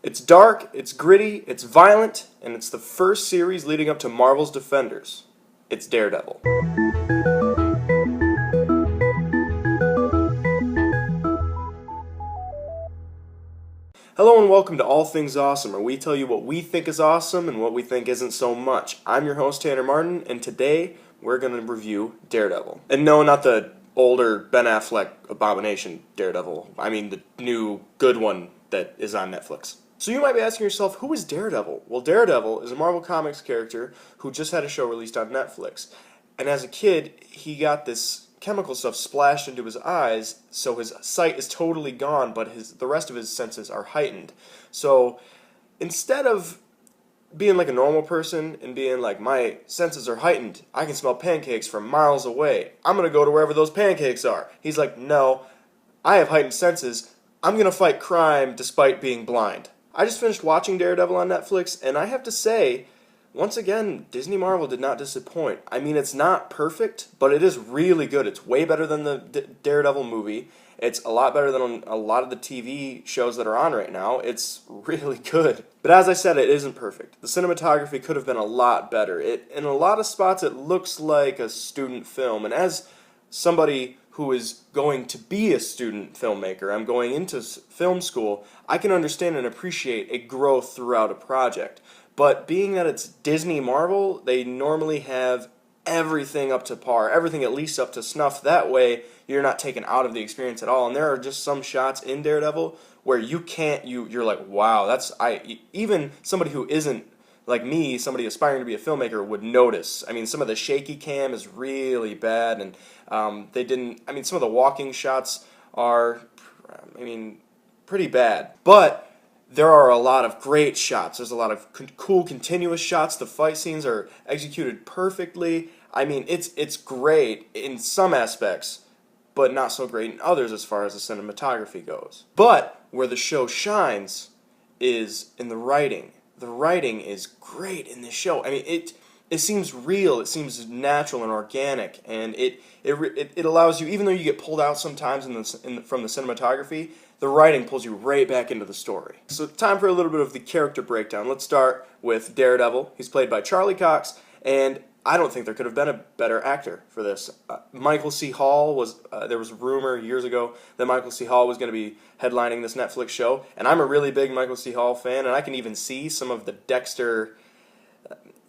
It's dark, it's gritty, it's violent, and it's the first series leading up to Marvel's Defenders. It's Daredevil. Hello and welcome to All Things Awesome, where we tell you what we think is awesome and what we think isn't so much. I'm your host, Tanner Martin, and today we're going to review Daredevil. And no, not the older Ben Affleck abomination Daredevil. I mean the new good one that is on Netflix. So you might be asking yourself, who is Daredevil? Well, Daredevil is a Marvel Comics character who just had a show released on Netflix. And as a kid, he got this chemical stuff splashed into his eyes, so his sight is totally gone, but the rest of his senses are heightened. So instead of being like a normal person and being like, my senses are heightened, I can smell pancakes from miles away, I'm going to go to wherever those pancakes are. He's like, no, I have heightened senses, I'm going to fight crime despite being blind. I just finished watching Daredevil on Netflix, and I have to say, once again, Disney Marvel did not disappoint. I mean, it's not perfect, but it is really good. It's way better than the Daredevil movie. It's a lot better than a lot of the TV shows that are on right now. It's really good. But as I said, it isn't perfect. The cinematography could have been a lot better. In a lot of spots, it looks like a student film. And as somebody who is going to be a student filmmaker, I'm going into film school, I can understand and appreciate a growth throughout a project. But being that it's Disney Marvel, they normally have everything up to par, everything at least up to snuff. That way, you're not taken out of the experience at all. And there are just some shots in Daredevil where you're like, wow, even somebody who isn't like me, somebody aspiring to be a filmmaker would notice. I mean, some of the shaky cam is really bad, and some of the walking shots are, pretty bad. But there are a lot of great shots. There's a lot of cool continuous shots. The fight scenes are executed perfectly. I mean, it's great in some aspects, but not so great in others as far as the cinematography goes. But where the show shines is in the writing. The writing is great in this show. I mean, it seems real, it seems natural and organic, and it allows you, even though you get pulled out sometimes from the cinematography, the writing pulls you right back into the story. So time for a little bit of the character breakdown. Let's start with Daredevil. He's played by Charlie Cox, and I don't think there could have been a better actor for this. Michael C. Hall there was a rumor years ago that Michael C. Hall was going to be headlining this Netflix show, and I'm a really big Michael C. Hall fan, and I can even see some of the Dexter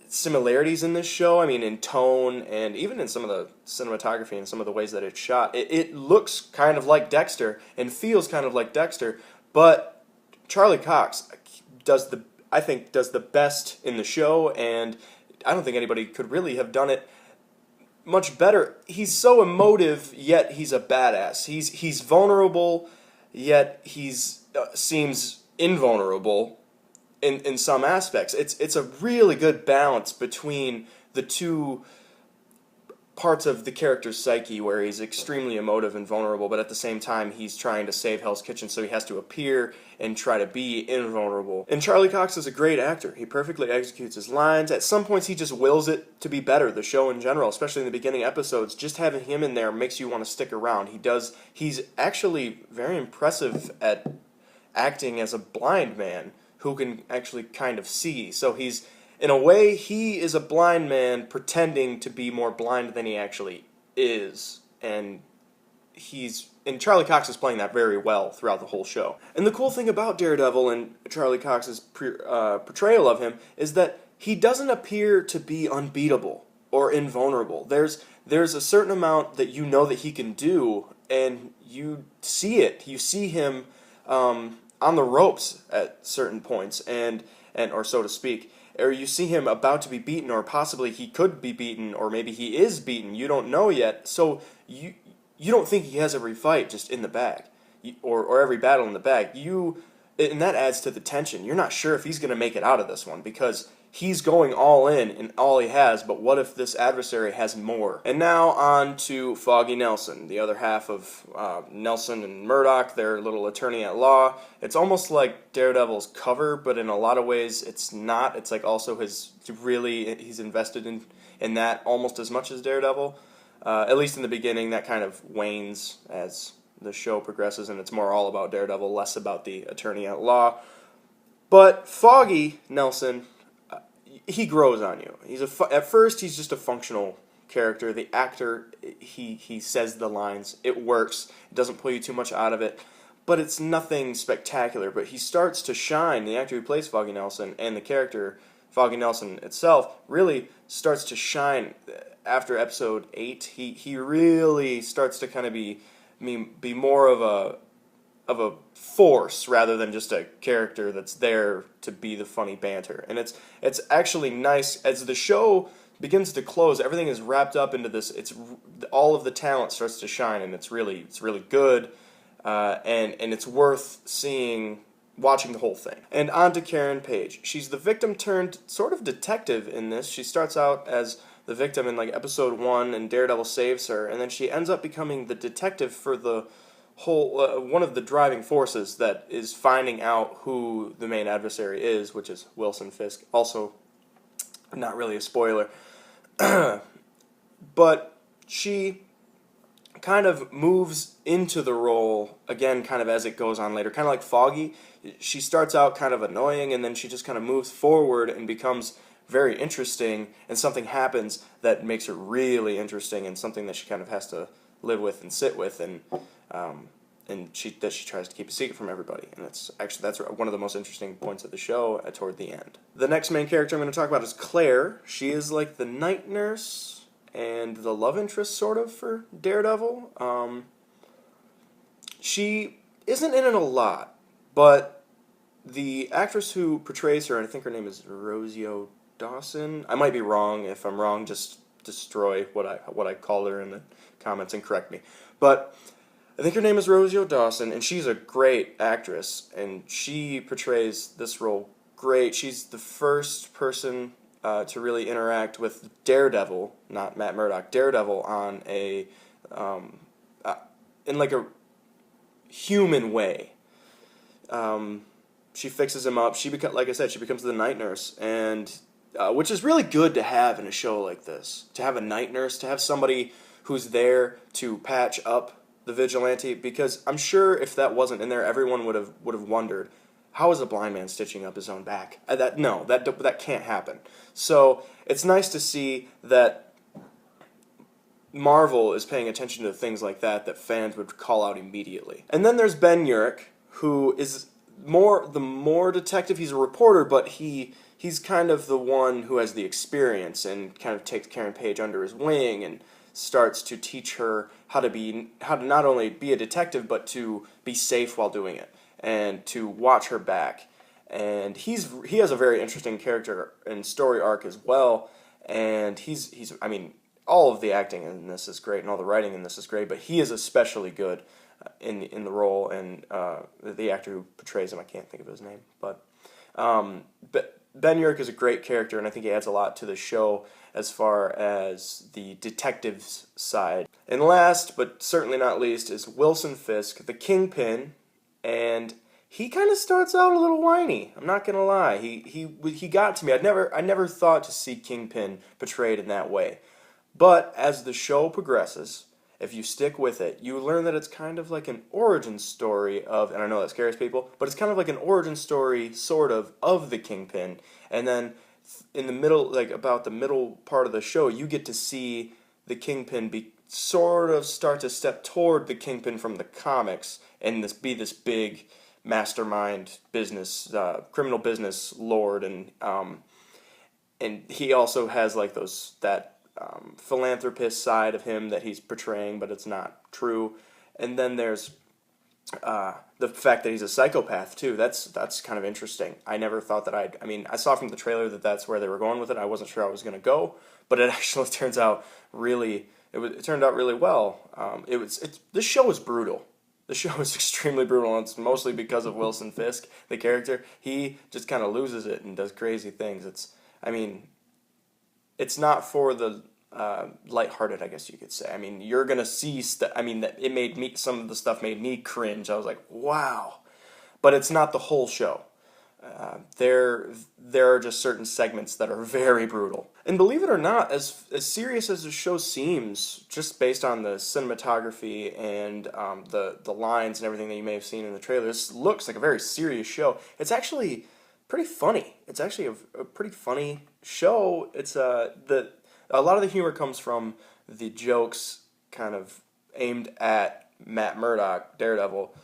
similarities in this show. I mean, in tone and even in some of the cinematography and some of the ways that it's shot. It looks kind of like Dexter and feels kind of like Dexter, but Charlie Cox does the best in the show, and I don't think anybody could really have done it much better. He's so emotive, yet he's a badass. He's vulnerable, yet seems invulnerable in some aspects. It's a really good balance between the two parts of the character's psyche, where he's extremely emotive and vulnerable, but at the same time he's trying to save Hell's Kitchen, so he has to appear and try to be invulnerable. And Charlie Cox is a great actor. He perfectly executes his lines. At some points he just wills it to be better, the show in general, especially in the beginning episodes. Just having him in there makes you want to stick around. He's actually very impressive at acting as a blind man who can actually kind of see. So in a way, he is a blind man pretending to be more blind than he actually is. And Charlie Cox is playing that very well throughout the whole show. And the cool thing about Daredevil and Charlie Cox's portrayal of him is that he doesn't appear to be unbeatable or invulnerable. There's a certain amount that you know that he can do, and you see it. You see him on the ropes at certain points, or so to speak. Or you see him about to be beaten, or possibly he could be beaten, or maybe he is beaten. You don't know yet, so you don't think he has every fight just in the bag, or every battle in the bag. And that adds to the tension. You're not sure if he's going to make it out of this one, because he's going all in all he has, but what if this adversary has more? And now on to Foggy Nelson, the other half of Nelson and Murdoch, their little attorney-at-law. It's almost like Daredevil's cover, but in a lot of ways it's not. It's like also he's invested in that almost as much as Daredevil. At least in the beginning, that kind of wanes as the show progresses, and it's more all about Daredevil, less about the attorney-at-law. But Foggy Nelson, he grows on you. At first he's just a functional character. The actor, he says the lines. It works. It doesn't pull you too much out of it, but it's nothing spectacular. But he starts to shine. The actor who plays Foggy Nelson and the character Foggy Nelson itself really starts to shine after episode 8. He really starts to kind of be more of a force rather than just a character that's there to be the funny banter. And it's actually nice as the show begins to close. Everything is wrapped up into this. It's all of the talent starts to shine, and it's really good, and it's worth watching the whole thing. And on to Karen Page. She's the victim turned sort of detective in this. She starts out as the victim in like episode 1, and Daredevil saves her, and then she ends up becoming the detective for the whole one of the driving forces that is finding out who the main adversary is, which is Wilson Fisk. Also, not really a spoiler, but she kind of moves into the role again, kind of as it goes on later, kind of like Foggy. She starts out kind of annoying, and then she just kind of moves forward and becomes very interesting, and something happens that makes her really interesting, and something that she kind of has to live with and sit with, and she tries to keep a secret from everybody. And that's one of the most interesting points of the show toward the end. The next main character I'm going to talk about is Claire. She is like the night nurse and the love interest sort of for Daredevil. She isn't in it a lot, but the actress who portrays her, and I think her name is Rosie Dawson. I might be wrong. If I'm wrong, just destroy what I call her in the comments and correct me. But I think her name is Rosie Dawson, and she's a great actress, and she portrays this role great. She's the first person to really interact with Daredevil, not Matt Murdock, Daredevil on in like a human way. She fixes him up. Like I said, she becomes the night nurse, and which is really good to have in a show like this. To have a night nurse, to have somebody who's there to patch up the vigilante, because I'm sure if that wasn't in there, everyone would have wondered, how is a blind man stitching up his own back? That can't happen. So it's nice to see that Marvel is paying attention to things like that fans would call out immediately. And then there's Ben Urich, who is the more detective. He's a reporter, but he's kind of the one who has the experience and kind of takes Karen Page under his wing and starts to teach her how to not only be a detective, but to be safe while doing it and to watch her back. And he has a very interesting character and story arc as well. And I mean, all of the acting in this is great and all the writing in this is great, but he is especially good in the role, and the actor who portrays him, I can't think of his name, but Ben Urich is a great character, and I think he adds a lot to the show as far as the detective's side. And last, but certainly not least, is Wilson Fisk, the Kingpin, and he kind of starts out a little whiny. I'm not gonna lie. He got to me. I never thought to see Kingpin portrayed in that way, but as the show progresses, if you stick with it, you learn that it's kind of like an origin story of, and I know that scares people, but it's kind of like an origin story, sort of the Kingpin. And then in the middle, like about the middle part of the show, you get to see the Kingpin start to step toward the Kingpin from the comics, and be this big mastermind criminal business lord, and he also has like that philanthropist side of him that he's portraying, but it's not true. And then there's the fact that he's a psychopath too. That's kind of interesting. I never thought that I saw from the trailer that that's where they were going with it. I wasn't sure I was going to go, but it actually turned out really well. This show is brutal. The show is extremely brutal, and it's mostly because of Wilson Fisk, the character. He just kind of loses it and does crazy things. It's not for the lighthearted, I guess you could say. I mean, you're gonna see some of the stuff made me cringe. I was like, wow, but it's not the whole show. There are just certain segments that are very brutal. And believe it or not, as serious as the show seems, just based on the cinematography and the lines and everything that you may have seen in the trailer, this looks like a very serious show. It's actually pretty funny. It's actually a pretty funny show. It's a lot of the humor comes from the jokes kind of aimed at Matt Murdock, Daredevil,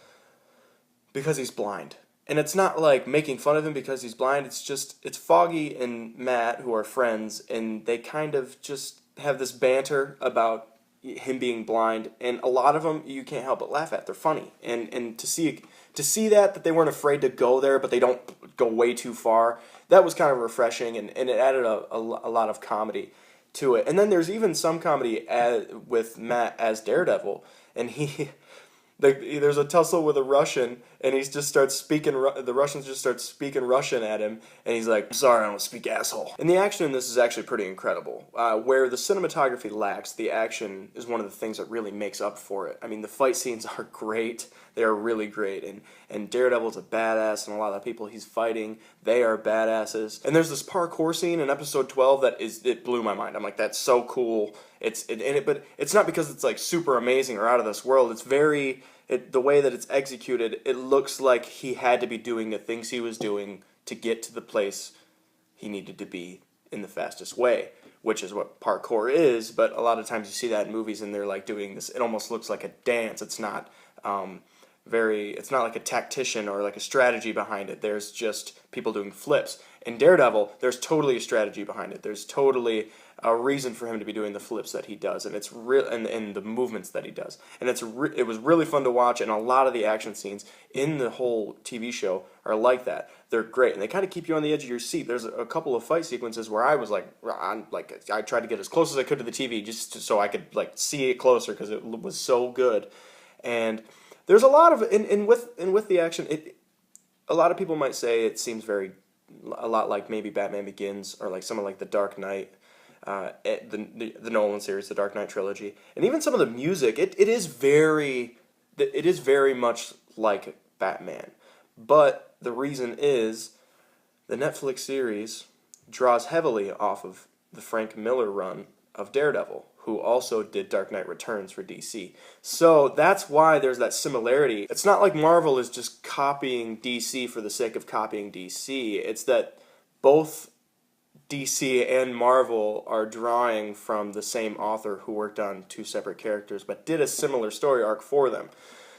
because he's blind. And it's not like making fun of him because he's blind. It's Foggy and Matt, who are friends, and they kind of just have this banter about him being blind, and a lot of them you can't help but laugh at. They're funny, and to see that they weren't afraid to go there, but they don't go way too far. That was kind of refreshing, and it added a lot of comedy to it. And then there's even some comedy with Matt as Daredevil, and there's a tussle with a Russian, and he just starts speaking. The Russians just start speaking Russian at him, and he's like, "Sorry, I don't speak, asshole." And the action in this is actually pretty incredible. Where the cinematography lacks, the action is one of the things that really makes up for it. I mean, the fight scenes are great. They are really great, and Daredevil's a badass, and a lot of the people he's fighting, they are badasses. And there's this parkour scene in episode 12 it blew my mind. I'm like, that's so cool. But it's not because it's like super amazing or out of this world. It's the way that it's executed, it looks like he had to be doing the things he was doing to get to the place he needed to be in the fastest way, which is what parkour is. But a lot of times you see that in movies and they're like doing this, it almost looks like a dance. It's not it's not like a tactician or like a strategy behind it. There's just people doing flips. In Daredevil, there's totally a strategy behind it. There's totally a reason for him to be doing the flips that he does, and it's real, and the movements that he does. And it was really fun to watch, and a lot of the action scenes in the whole TV show are like that. They're great, and they kind of keep you on the edge of your seat. There's a couple of fight sequences where I was like, I tried to get as close as I could to the TV just so I could like see it closer because it was so good. And there's a lot of and with the action, a lot of people might say it seems a lot like maybe Batman Begins or like something like The Dark Knight, the Nolan series, the Dark Knight trilogy, and even some of the music. It is very much like Batman, but the reason is the Netflix series draws heavily off of the Frank Miller run of Daredevil, who also did Dark Knight Returns for DC. So that's why there's that similarity. It's not like Marvel is just copying DC for the sake of copying DC. It's that both DC and Marvel are drawing from the same author who worked on two separate characters but did a similar story arc for them.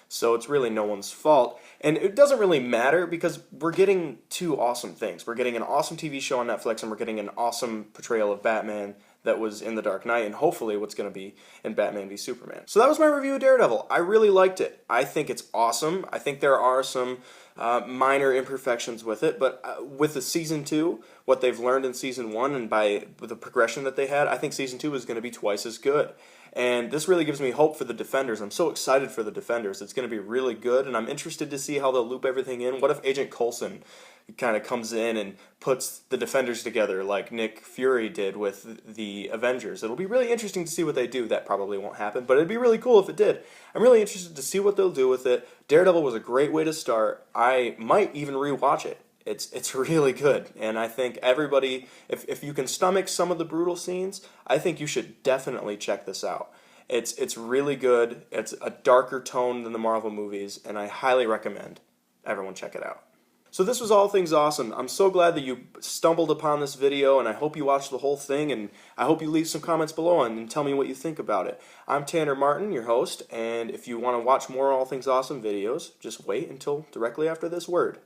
So it's really no one's fault. And it doesn't really matter because we're getting two awesome things. We're getting an awesome TV show on Netflix, and we're getting an awesome portrayal of Batman that was in The Dark Knight, and hopefully what's going to be in Batman v Superman. So that was my review of Daredevil. I really liked it. I think it's awesome. I think there are some minor imperfections with it, but with the Season 2, what they've learned in Season 1, and by the progression that they had, I think Season 2 is going to be twice as good. And this really gives me hope for the Defenders. I'm so excited for the Defenders. It's going to be really good, and I'm interested to see how they'll loop everything in. What if Agent Coulson kind of comes in and puts the Defenders together like Nick Fury did with the Avengers? It'll be really interesting to see what they do. That probably won't happen, but it'd be really cool if it did. I'm really interested to see what they'll do with it. Daredevil was a great way to start. I might even rewatch it. It's really good, and I think everybody, if you can stomach some of the brutal scenes, I think you should definitely check this out. It's really good. It's a darker tone than the Marvel movies, and I highly recommend everyone check it out. So this was All Things Awesome. I'm so glad that you stumbled upon this video, and I hope you watched the whole thing, and I hope you leave some comments below and tell me what you think about it. I'm Tanner Martin, your host, and if you want to watch more All Things Awesome videos, just wait until directly after this word.